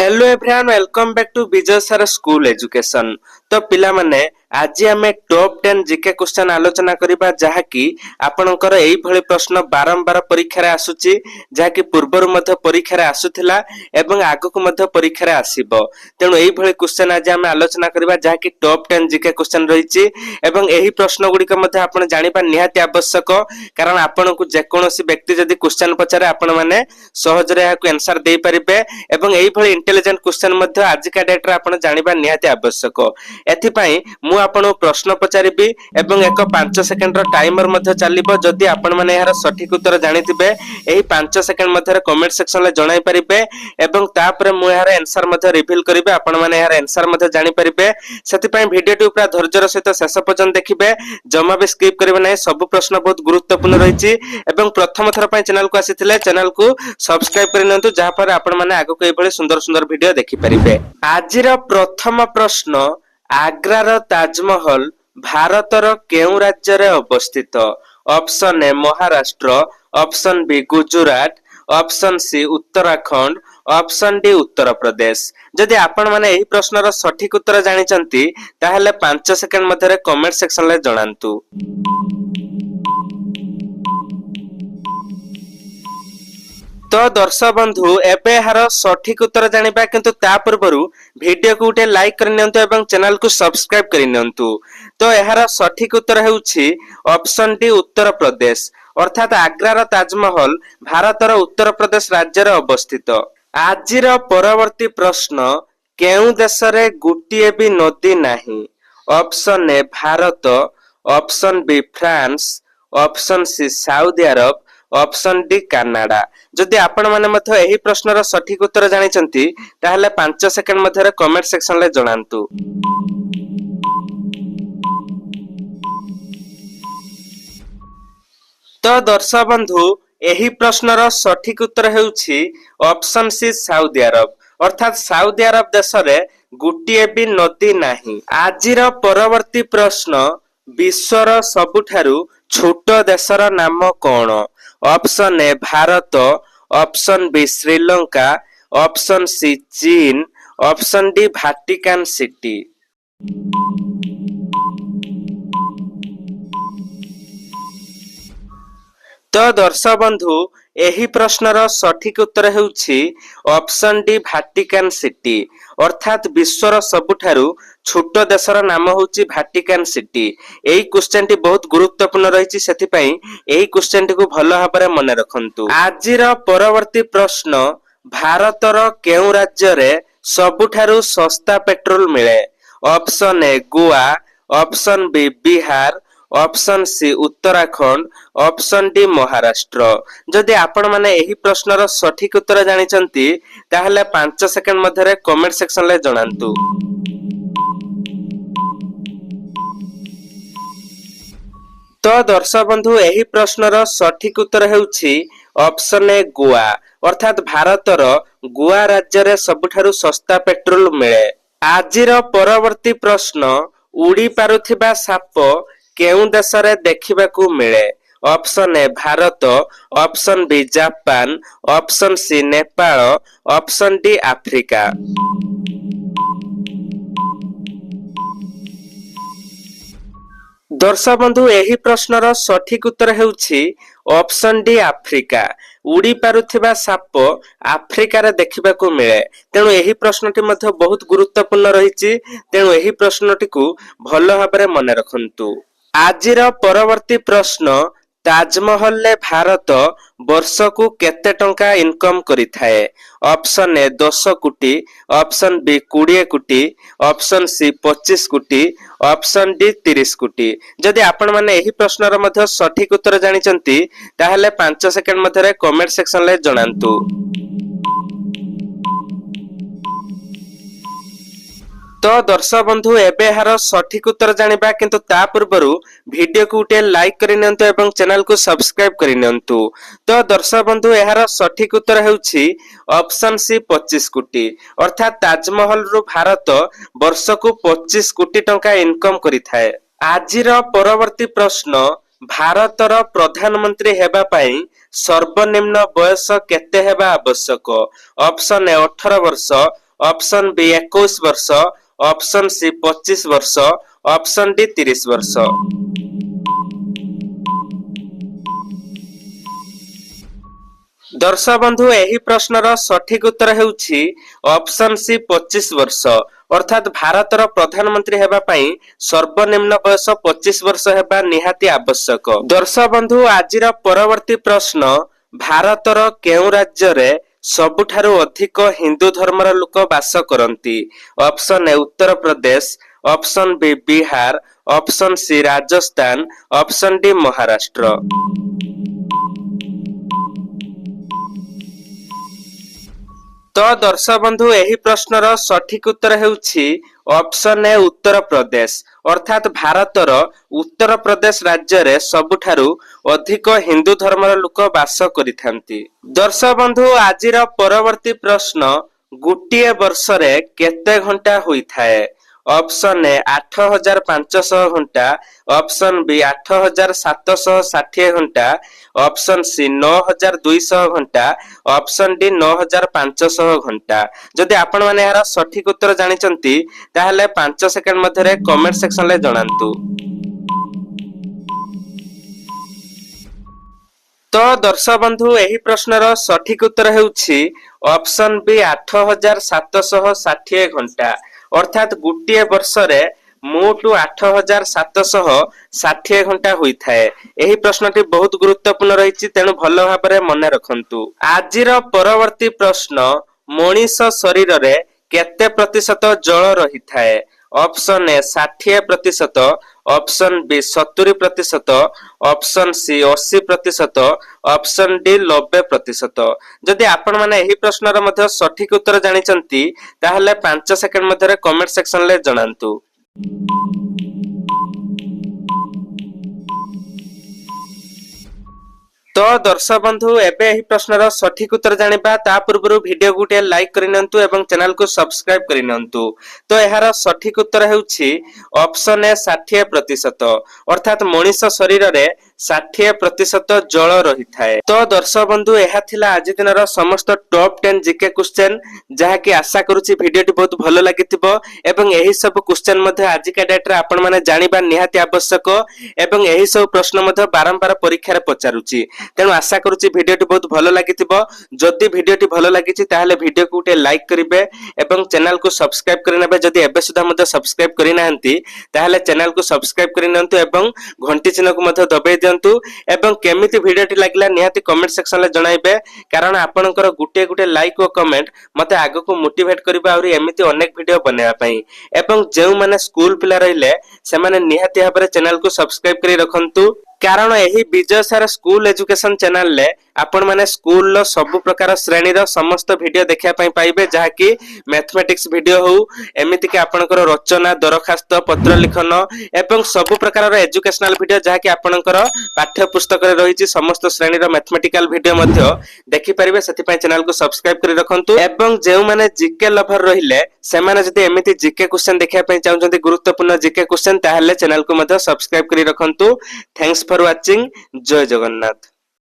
Hello everyone welcome back to Vijay sir school education. तो पिला माने आज आम टॉप 10 जीके क्वेश्चन आलोचना करिबा जहाँकि आपणकर एई भली प्रश्न बारंबार परीक्षा रे आसुची जहाँकि पूर्वर मध्य परीक्षा रे आसुथिला एवं आगको मध्य परीक्षा रे आसीबो। तेणु एई भली क्वेश्चन आज आम आलोचना करिबा जहाँकि टॉप 10 जीके क्वेश्चन रहिची एवं एही प्रश्न गुडीक मध्य आपण जानिबा निहाती आवश्यक कारण आपणकु जे कोनोसी व्यक्ति जदी क्वेश्चन पचारे आपण माने सहज रे याकु आंसर देई परिबे एवं एई भली इंटेलिजेंट क्वेश्चन मध्य आज का डेट रे आपण जानिबा निहाती आवश्यक। एथि पई मु आपण प्रश्न पचारिबी एवं एक 5 सेकंड रो टाइमर मध्य चलिबो। जदि आपण माने यार सठिक उत्तर जानिथिबे एही 5 सेकंड मध्य रे कमेंट सेक्शन ले जणाई परिबे एवं तापर मु यार आंसर मध्य रिवील करिबे। आपण माने यार आंसर मध्य जानि परिबे। सेति पई वीडियो टू पूरा धैर्यर सहित शेष पर्यंत देखिबे, जमा भी स्किप करिबे नै। सब प्रश्न बहुत गुरुत्वपूर्ण रहिछि एवं प्रथम थर पई चैनल को आसीथिले चैनल को सब्सक्राइब करिनंतु जहा पर आपण माने आगो को एभली सुंदर सुंदर वीडियो देखि परिबे। आजिर प्रथम प्रश्न, आग्रार ताजमहल भारतर केउ राज्य रे अवस्थित? Option A Maharashtra, option B Gujarat, option C Uttarakhand, option D Uttar Pradesh. जदि आपण माने एही प्रश्नर सठिक उत्तर जानिचंती ताहेले 5 सेकंड मध्यरे कमेंट सेक्शन ले जणांतु। तो दर्शक बंधु एबे हार सठिक उत्तर जानिबा किंतु ता पूर्वरु वीडियो को उठे लाइक करनियंतु एवं चैनल को सब्सक्राइब करनियंतु। तो एहार सठिक उत्तर हेउछि ऑप्शन डी उत्तर प्रदेश, अर्थात आग्रार ताजमहल भारतर उत्तर प्रदेश राज्य रे अवस्थित। आजिर परवर्ती प्रश्न, केउ देश रे गुटिए भी नदी नाही? Option A Bharat, option B France, option C Saudi Arab, option D Canada. जदि आपण माने मध्य एही प्रश्नर सठिक उत्तर जानिचंती ताहले 5 सेकंड मध्य रे कमेंट सेक्शन ले जणांतु। तो दर्शक बंधु एही प्रश्नर सठिक उत्तर हेउछि ऑप्शन सी सऊदी अरब, अर्थात सऊदी अरब देश रे गुटिए भी नदी नाही। आजिर परवर्ती प्रश्न, विश्वर सबुठारु छोट देशर नाम कोन? Option A Bharat, option B Sri Lanka, option C चीन, ऑप्शन डी वाटिकन सिटी। तो दर्शक बंधु एही प्रश्नर सठिक उत्तर हेउछि ऑप्शन डी वाटिकन सिटी, अर्थात विश्वर सबुठारु छोट देशर नाम होछि वाटिकन सिटी। एही क्वेश्चन टी बहुत गुरुत्वपूर्ण रहिछि, सेति पई एही क्वेश्चन टी को भलो भाबरे मने रखंतु। आजिर परवर्ती प्रश्न, भारतर केउ राज्य रे सबुठारु सस्ता पेट्रोल मिले? Option A Goa, option B Bihar, option C Uttarakhand, option D Maharashtra. जदि आपण माने एही प्रश्नर सठिक उत्तर जानिचंती ताहले 5 सेकंड मध्य रे कमेंट सेक्शन ले जणांतु। तो दर्शक बंधु एही प्रश्नर सठिक उत्तर हेउछि ऑप्शन ए गोवा, अर्थात भारतर गोवा राज्य रे सबुठारु सस्ता पेट्रोल मिले। आजिर परवर्ती प्रश्न, उड़ी पारुथिबा साप केउ देश रे देखिबाकू मिले? Option A Bharat, option B Japan, option C Nepal, option D Africa. दर्शक बंधु एही प्रश्नर सठिक उत्तर हेउछि ऑप्शन डी अफ्रीका। उड़ी पारुथिबा साप अफ्रीका रे देखिबाकू मिले। तेणु एही प्रश्नटी मध्य बहुत गुरुत्वपूर्ण रहिछि, तेणु एही प्रश्नटी को भलो भाबरे मने रखंतु। आजिर परवर्ती प्रश्न, ताजमहल ले भारत वर्ष को केते टंका इनकम करिथाए? ऑप्शन ए 10 कोटी, ऑप्शन बी 20 कोटी, ऑप्शन सी 25 कोटी, ऑप्शन डी 30 कोटी। जदि आपण माने एही प्रश्नर मध्य सठिक उत्तर जानिचंती ताहले 5 सेकंड मध्य रे कमेंट सेक्शन ले जणांतु। तो दर्शक बंधु एबे हार सठिक उत्तर जानिबा किंतु ता पूर्वरु वीडियो को उठे लाइक करिनियंतु एवं चैनल को सब्सक्राइब करिनियंतु। तो दर्शक बंधु एहार सठिक उत्तर हेउछि ऑप्शन सी 25 कोटी, अर्थात ताजमहल रु भारत वर्ष को 25 कोटी टंका इनकम करिथाए। आजिर परवर्ती प्रश्न, भारतर प्रधानमंत्री हेबा पई सर्वनिम्न बयस केते हेबा आवश्यक? ऑप्शन ए 18 वर्ष, ऑप्शन बी 21 वर्ष, ऑप्शन सी 25 वर्ष, ऑप्शन डी 30 वर्ष। दर्शक बंधु एही प्रश्नर सठिक उत्तर हेउछि ऑप्शन सी 25 वर्ष। अर्थात भारतर प्रधानमंत्री हेबा पई सर्वनिम्न बयस 25 वर्ष हेबा निहाती आवश्यक। दर्शक बंधु आजिर परवर्ती प्रश्न भारतर केउ राज्य रे सबुठारु अधिक हिंदू धर्मर लोक बास करंती? Option A Uttar Pradesh, option B Bihar, option C Rajasthan, option D Maharashtra. तो दर्शक बंधु एही प्रश्नर सठिक उत्तर हेउछि ऑप्शन ए उत्तर प्रदेश। अर्थात भारतर उत्तर प्रदेश राज्य रे सबुठारु अधिक हिंदू धर्मर लोक बास करिथांती। दर्शक बंधु आजिर परवर्ती प्रश्न गुटिए वर्ष रे केते घंटा होइथाए? ऑप्शन ए 8500 घंटा, ऑप्शन बी 8760 घंटा, ऑप्शन सी 9200 घंटा, ऑप्शन डी 9500 घंटा। जदि आपण माने यार सठिक उत्तर जानिचंती ताहले 5 सेकंड मध्यरे कमेंट सेक्शन ले जणांतु। तो दर्शक बंधु एही प्रश्नर सठिक उत्तर हेउछि ऑप्शन बी 8760 घंटा। अर्थात गुटिए वर्ष रे मोट 8760 घंटा होइथाए। एही प्रश्नटी बहुत गुरुत्वपूर्ण रहिछि, तेणु भलो भाबरे मने रखंतु। आजिर परवर्ती प्रश्न मनीष शरीर रे केते प्रतिशत जल रहिथाए? Option A 60%, option B 70%, option C 80%, option D 90%। जदि आपण माने एही प्रश्नर मध्य सठिक उत्तर जानिचंती ताहले 5 सेकंड मध्यरे कमेंट सेक्शन ले जणांतु। तो दर्शक बंधु एबे एही प्रश्नर सठिक उत्तर जानिबा ता पूर्वरु वीडियो गुटे लाइक करिनंतु एवं चैनल को सब्सक्राइब करिनंतु। तो एहार सठिक उत्तर हेउछि ऑप्शन ए 60%। अर्थात मनीष शरीर रे 60% जल रहिथाए। तो दर्शक बंधु एहा थिला आज दिनर समस्त टॉप 10 जीके क्वेश्चन, जहा कि आशा करूछि वीडियोटी बहुत भलो लागिथिबो एवं एही सब क्वेश्चन मध्ये आजिका डेट रे आपण माने जानिबा निहाती आवश्यक एवं एही सब प्रश्न मध्ये बारंबार परीक्षा रे पचारुछि। तेणु आशा करूछि वीडियोटी बहुत भलो लागिथिबो। जदि वीडियोटी भलो लागिछि ताहले वीडियो को उटे लाइक करिवे एवं चैनल को सब्सक्राइब करिनेबे। जदि एबे सुधा मध्ये सब्सक्राइब करिनाहंती ताहले चैनल को सब्सक्राइब करिनंतु एवं घंटी चिन्ह को मध्ये दबाई दियंतु एवं केमिति वीडियोटी लागला निहाती कमेंट सेक्शन ले जणाइबे, कारण आपनकर गुटे गुटे लाइक और कमेंट मते आगो को मोटिवेट करिबा और एमिति अनेक वीडियो बनेबा पई। एवं जेउ माने स्कूल पिला रहिले से माने निहाती भाबरे चैनल को सब्सक्राइब करि रखंतु, कारण एही विजय सार स्कूल एजुकेशन चैनल ले आपण माने स्कूल लो सब प्रकार श्रेणी रो समस्त वीडियो देखिया पई पाइबे, जहा कि मैथमेटिक्स वीडियो हो, एमिति कि आपनकर रचना, दरखास्त, पत्र लिखन एवं सब प्रकार रो एजुकेशनल वीडियो जहा कि आपनकर पाठ्य पुस्तक रे रहिछि समस्त श्रेणी रो मैथमेटिकल वीडियो मध्ये देखि परिबे। सेति पई चैनल को सब्सक्राइब करि रखंतु एवं जेउ माने जीके लवर रहिले से माने जदि एमिति जीके क्वेश्चन देखिया पई चाहउछन्ती गुरुत्वपूर्ण जीके क्वेश्चन ताहले चैनल को मध्ये सब्सक्राइब करि रखंतु। Thanks for watching. जय जगन्नाथ।